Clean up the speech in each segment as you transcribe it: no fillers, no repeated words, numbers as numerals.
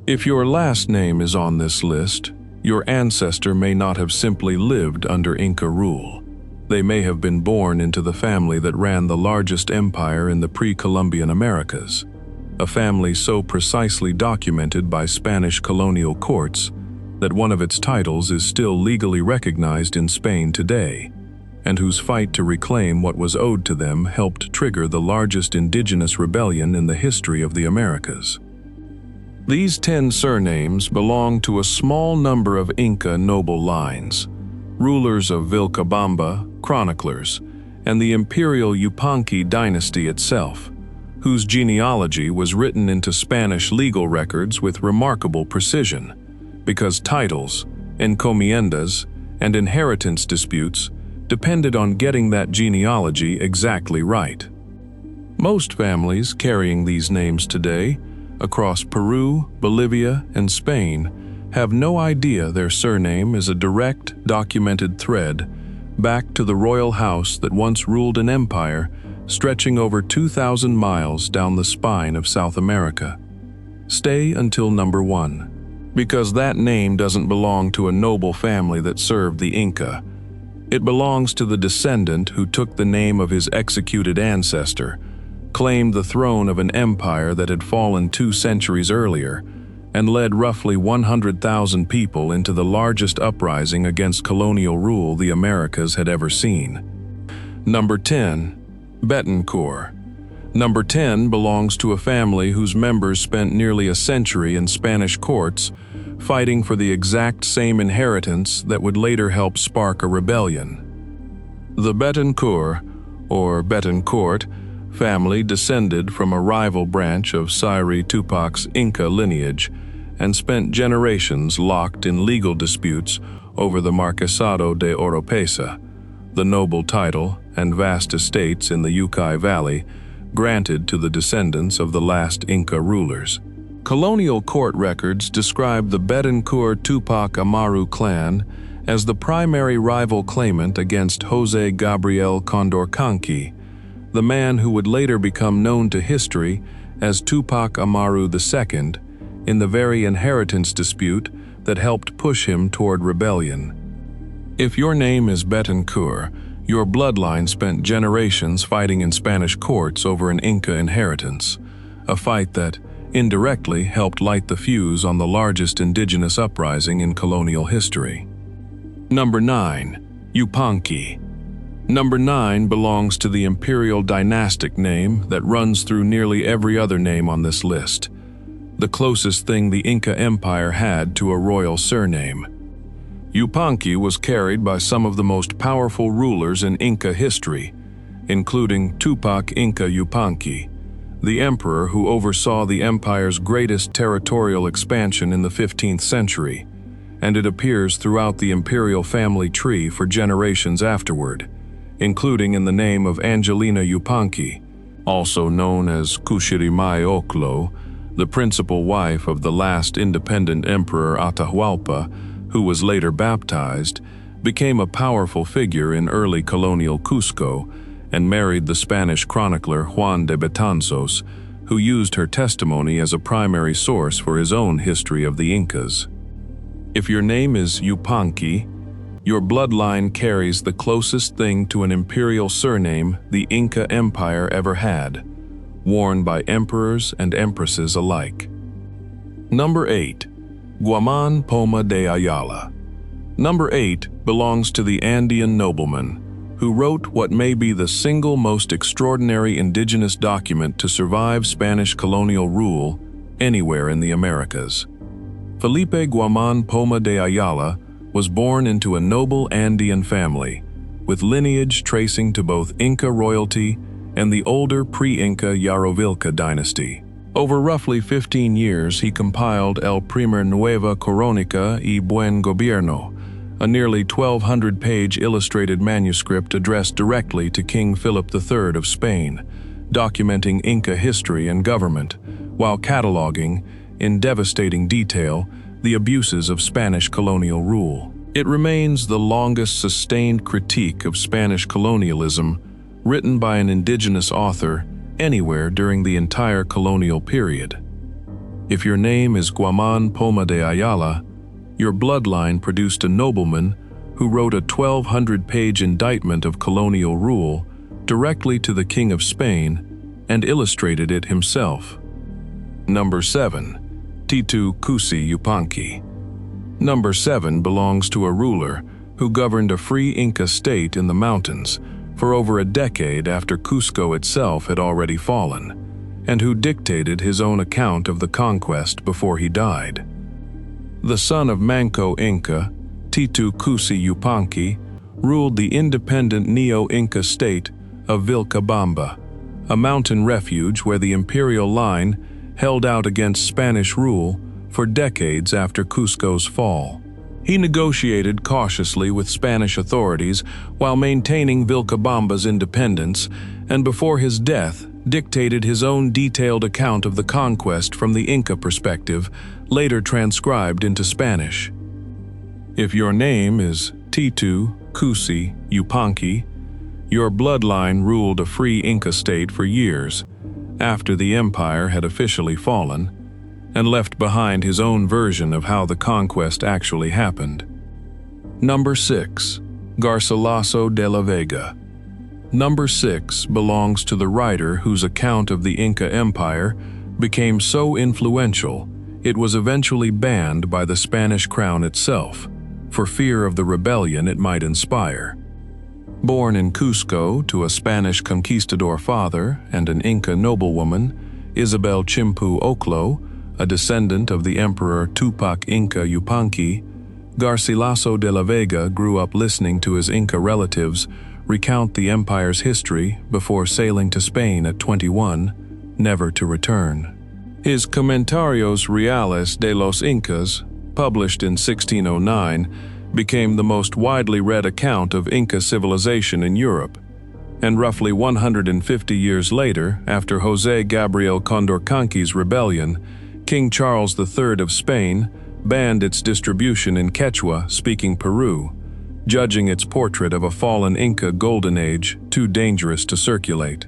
If your last name is on this list, your ancestor may not have simply lived under Inca rule. They may have been born into the family that ran the largest empire in the pre-Columbian Americas, a family so precisely documented by Spanish colonial courts that one of its titles is still legally recognized in Spain today, and whose fight to reclaim what was owed to them helped trigger the largest indigenous rebellion in the history of the Americas. These 10 surnames belong to a small number of Inca noble lines, rulers of Vilcabamba, chroniclers, and the imperial Yupanqui dynasty itself, whose genealogy was written into Spanish legal records with remarkable precision, because titles, encomiendas, and inheritance disputes depended on getting that genealogy exactly right. Most families carrying these names today, across Peru, Bolivia, and Spain, have no idea their surname is a direct, documented thread back to the royal house that once ruled an empire stretching over 2,000 miles down the spine of South America. Stay until number 1, because that name doesn't belong to a noble family that served the Inca. It belongs to the descendant who took the name of his executed ancestor, claimed the throne of an empire that had fallen 2 centuries earlier, and led roughly 100,000 people into the largest uprising against colonial rule the Americas had ever seen. Number 10. Betancourt. Number 10 belongs to a family whose members spent nearly a century in Spanish courts fighting for the exact same inheritance that would later help spark a rebellion. The Betancourt, or Betancourt, family descended from a rival branch of Sayri Tupac's Inca lineage and spent generations locked in legal disputes over the Marquesado de Oropesa, the noble title and vast estates in the Yucay Valley granted to the descendants of the last Inca rulers. Colonial court records describe the Betancourt Tupac Amaru clan as the primary rival claimant against José Gabriel Condorcanqui, the man who would later become known to history as Tupac Amaru II, in the very inheritance dispute that helped push him toward rebellion. If your name is Betancourt, your bloodline spent generations fighting in Spanish courts over an Inca inheritance, a fight that indirectly helped light the fuse on the largest indigenous uprising in colonial history. Number 9. Yupanqui. Number 9 belongs to the imperial dynastic name that runs through nearly every other name on this list, the closest thing the Inca Empire had to a royal surname. Yupanqui was carried by some of the most powerful rulers in Inca history, including Tupac Inca Yupanqui, the emperor who oversaw the empire's greatest territorial expansion in the 15th century, and it appears throughout the imperial family tree for generations afterward, including in the name of Angelina Yupanqui, also known as Cuchirimay Oclo, the principal wife of the last independent emperor Atahualpa, who was later baptized, became a powerful figure in early colonial Cusco and married the Spanish chronicler Juan de Betanzos, who used her testimony as a primary source for his own history of the Incas. If your name is Yupanqui, your bloodline carries the closest thing to an imperial surname the Inca Empire ever had, worn by emperors and empresses alike. Number 8. Guaman Poma de Ayala. Number 8 belongs to the Andean nobleman who wrote what may be the single most extraordinary indigenous document to survive Spanish colonial rule anywhere in the Americas. Felipe Guaman Poma de Ayala was born into a noble Andean family, with lineage tracing to both Inca royalty and the older pre-Inca Yarovilca dynasty. Over roughly 15 years, he compiled El Primer Nueva Coronica y Buen Gobierno, a nearly 1,200-page illustrated manuscript addressed directly to King Philip III of Spain, documenting Inca history and government, while cataloging, in devastating detail, the abuses of Spanish colonial rule. It remains the longest sustained critique of Spanish colonialism written by an indigenous author anywhere during the entire colonial period. If your name is Guaman Poma de Ayala, your bloodline produced a nobleman who wrote a 1,200-page indictment of colonial rule directly to the King of Spain and illustrated it himself. Number 7. Titu Cusi Yupanqui. Number 7 belongs to a ruler who governed a free Inca state in the mountains for over a decade after Cusco itself had already fallen, and who dictated his own account of the conquest before he died. The son of Manco Inca, Titu Cusi Yupanqui, ruled the independent Neo-Inca state of Vilcabamba, a mountain refuge where the imperial line held out against Spanish rule for decades after Cusco's fall. He negotiated cautiously with Spanish authorities while maintaining Vilcabamba's independence, and before his death, dictated his own detailed account of the conquest from the Inca perspective, later transcribed into Spanish. If your name is Titu Cusi Yupanqui, your bloodline ruled a free Inca state for years after the empire had officially fallen, and left behind his own version of how the conquest actually happened. Number 6. Garcilaso de la Vega. Number 6 belongs to the writer whose account of the Inca Empire became so influential it was eventually banned by the Spanish crown itself, for fear of the rebellion it might inspire. Born in Cusco to a Spanish conquistador father and an Inca noblewoman, Isabel Chimpu Oclo, a descendant of the Emperor Tupac Inca Yupanqui, Garcilaso de la Vega grew up listening to his Inca relatives recount the empire's history before sailing to Spain at 21, never to return. His Comentarios Reales de los Incas, published in 1609, became the most widely read account of Inca civilization in Europe, and roughly 150 years later, after José Gabriel Condorcanqui's rebellion, King Charles III of Spain banned its distribution in Quechua-speaking Peru, judging its portrait of a fallen Inca golden age too dangerous to circulate.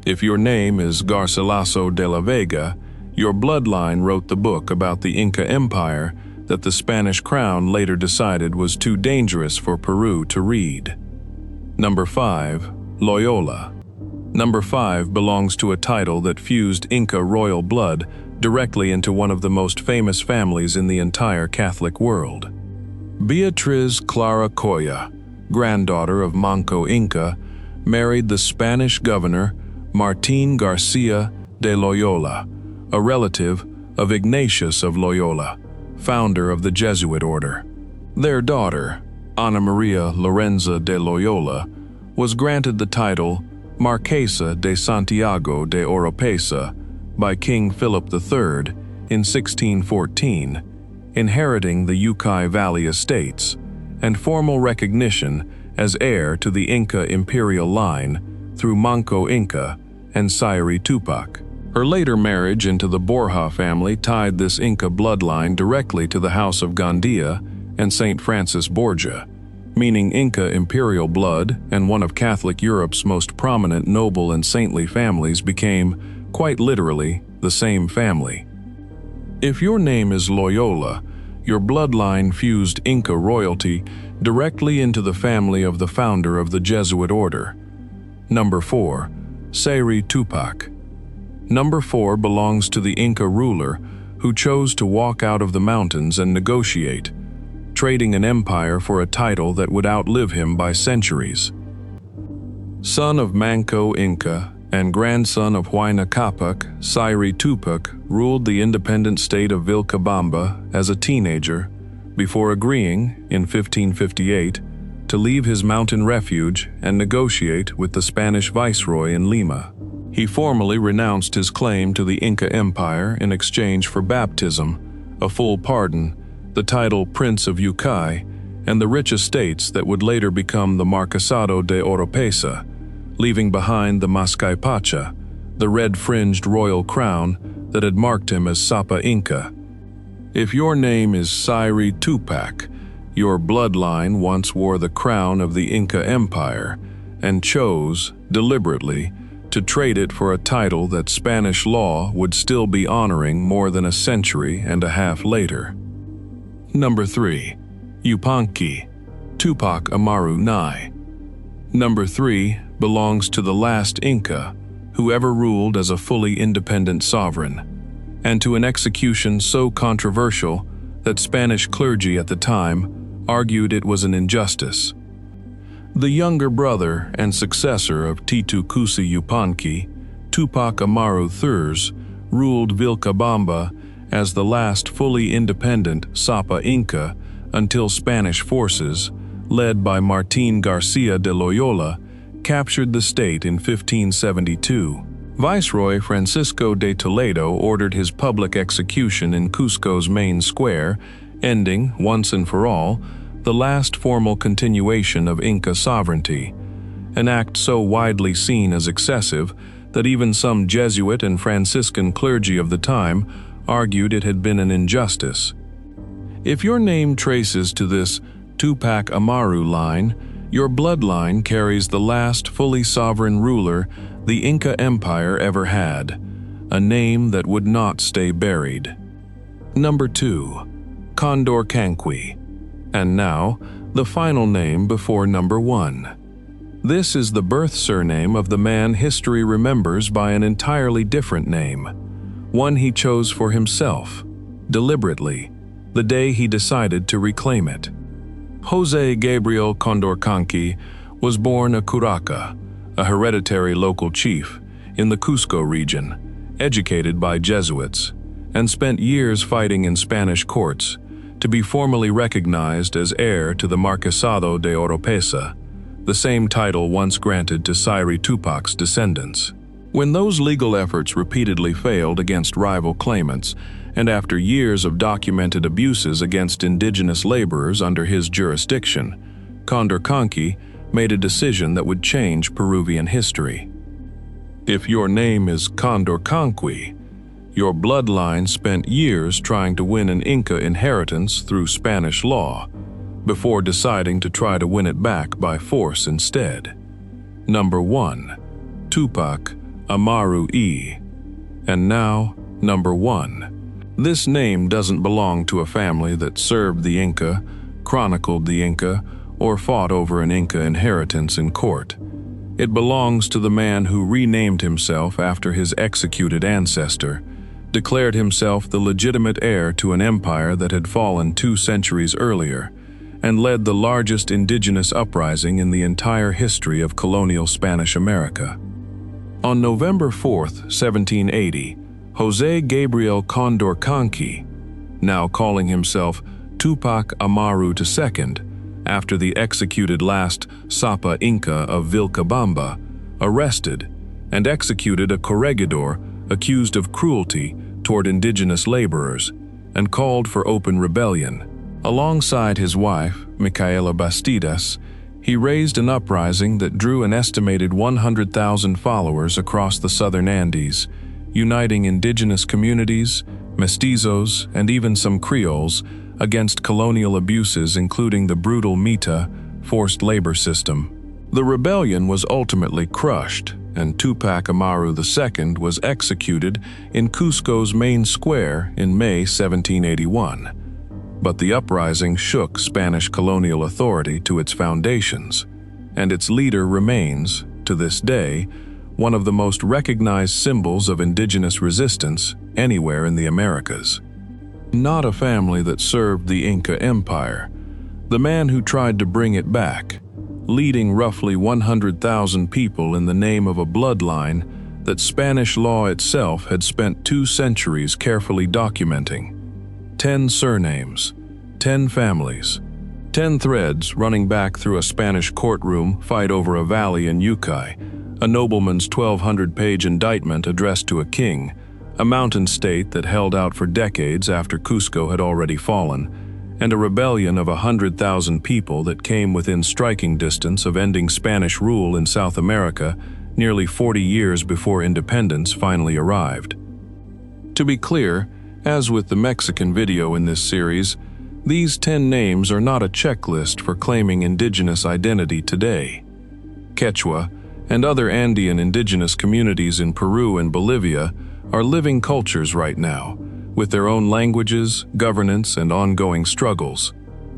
If your name is Garcilaso de la Vega, your bloodline wrote the book about the Inca Empire that the Spanish crown later decided was too dangerous for Peru to read. Number 5. Loyola. Number 5 belongs to a title that fused Inca royal blood directly into one of the most famous families in the entire Catholic world. Beatriz Clara Coya, granddaughter of Manco Inca, married the Spanish governor Martín García de Loyola, a relative of Ignatius of Loyola, founder of the Jesuit order. Their daughter, Ana Maria Lorenza de Loyola, was granted the title Marquesa de Santiago de Oropesa by King Philip III in 1614, inheriting the Yucay Valley estates, and formal recognition as heir to the Inca imperial line through Manco Inca and Sayri Tupac. Her later marriage into the Borja family tied this Inca bloodline directly to the House of Gandia and Saint Francis Borgia, meaning Inca imperial blood and one of Catholic Europe's most prominent noble and saintly families became, quite literally, the same family. If your name is Loyola, your bloodline fused Inca royalty directly into the family of the founder of the Jesuit order. Number 4. Sayri Tupac. Number 4 belongs to the Inca ruler who chose to walk out of the mountains and negotiate, trading an empire for a title that would outlive him by centuries. Son of Manco Inca and grandson of Huayna Capac, Sayri Tupac ruled the independent state of Vilcabamba as a teenager before agreeing, in 1558, to leave his mountain refuge and negotiate with the Spanish viceroy in Lima. He formally renounced his claim to the Inca Empire in exchange for baptism, a full pardon, the title Prince of Yucay, and the rich estates that would later become the Marquesado de Oropesa, leaving behind the Mascaypacha, the red-fringed royal crown that had marked him as Sapa Inca. If your name is Sayri Tupac, your bloodline once wore the crown of the Inca Empire and chose, deliberately, to trade it for a title that Spanish law would still be honoring more than a century and a half later. Number 3. Yupanqui, Tupac Amaru Nye. Number 3 belongs to the last Inca who ever ruled as a fully independent sovereign, and to an execution so controversial that Spanish clergy at the time argued it was an injustice. The younger brother and successor of Titu Cusi Yupanqui, Tupac Amaru Thurs, ruled Vilcabamba as the last fully independent Sapa Inca until Spanish forces, led by Martín García de Loyola, captured the state in 1572. Viceroy Francisco de Toledo ordered his public execution in Cusco's main square, ending, once and for all, the last formal continuation of Inca sovereignty, an act so widely seen as excessive that even some Jesuit and Franciscan clergy of the time argued it had been an injustice. If your name traces to this Tupac Amaru line, your bloodline carries the last fully sovereign ruler the Inca Empire ever had, a name that would not stay buried. Number 2. Condorcanqui, and now the final name before number 1. This is the birth surname of the man history remembers by an entirely different name, one he chose for himself, deliberately, the day he decided to reclaim it. José Gabriel Condorcanqui was born a Curaca, a hereditary local chief, in the Cusco region, educated by Jesuits, and spent years fighting in Spanish courts to be formally recognized as heir to the Marquesado de Oropesa, the same title once granted to Sayri Tupac's descendants. When those legal efforts repeatedly failed against rival claimants, and after years of documented abuses against indigenous laborers under his jurisdiction, Condorcanqui made a decision that would change Peruvian history. If your name is Condorcanqui, your bloodline spent years trying to win an Inca inheritance through Spanish law, before deciding to try to win it back by force instead. Number 1. Tupac Amaru E. And now, number 1. This name doesn't belong to a family that served the Inca, chronicled the Inca, or fought over an Inca inheritance in court. It belongs to the man who renamed himself after his executed ancestor, declared himself the legitimate heir to an empire that had fallen 2 centuries earlier, and led the largest indigenous uprising in the entire history of colonial Spanish America. On November 4, 1780, José Gabriel Condorcanqui, now calling himself Tupac Amaru II, after the executed last Sapa Inca of Vilcabamba, arrested and executed a corregidor accused of cruelty toward indigenous laborers, and called for open rebellion. Alongside his wife, Micaela Bastidas, he raised an uprising that drew an estimated 100,000 followers across the southern Andes, uniting indigenous communities, mestizos, and even some Creoles against colonial abuses including the brutal Mita, forced labor system. The rebellion was ultimately crushed, and Tupac Amaru II was executed in Cusco's main square in May 1781. But the uprising shook Spanish colonial authority to its foundations, and its leader remains, to this day, one of the most recognized symbols of indigenous resistance anywhere in the Americas. Not a family that served the Inca Empire, the man who tried to bring it back, leading roughly 100,000 people in the name of a bloodline that Spanish law itself had spent 2 centuries carefully documenting. 10 surnames, 10 families, 10 threads running back through a Spanish courtroom fight over a valley in Yucay, a nobleman's 1,200-page indictment addressed to a king, a mountain state that held out for decades after Cusco had already fallen, and a rebellion of 100,000 people that came within striking distance of ending Spanish rule in South America nearly 40 years before independence finally arrived. To be clear, as with the Mexican video in this series, these 10 names are not a checklist for claiming indigenous identity today. Quechua, and other Andean indigenous communities in Peru and Bolivia are living cultures right now, with their own languages, governance, and ongoing struggles.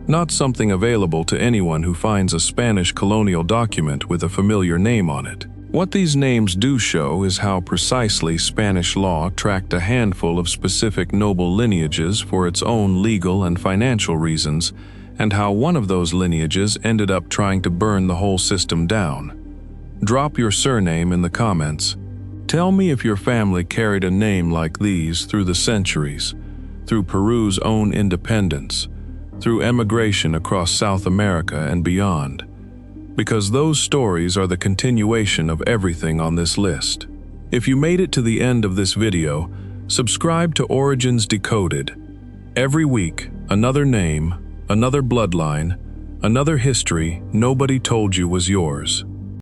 Not something available to anyone who finds a Spanish colonial document with a familiar name on it. What these names do show is how precisely Spanish law tracked a handful of specific noble lineages for its own legal and financial reasons, and how one of those lineages ended up trying to burn the whole system down. Drop your surname in the comments. Tell me if your family carried a name like these through the centuries, through Peru's own independence, through emigration across South America and beyond, because those stories are the continuation of everything on this list. If you made it to the end of this video, subscribe to Origins Decoded. Every week, another name, another bloodline, another history nobody told you was yours.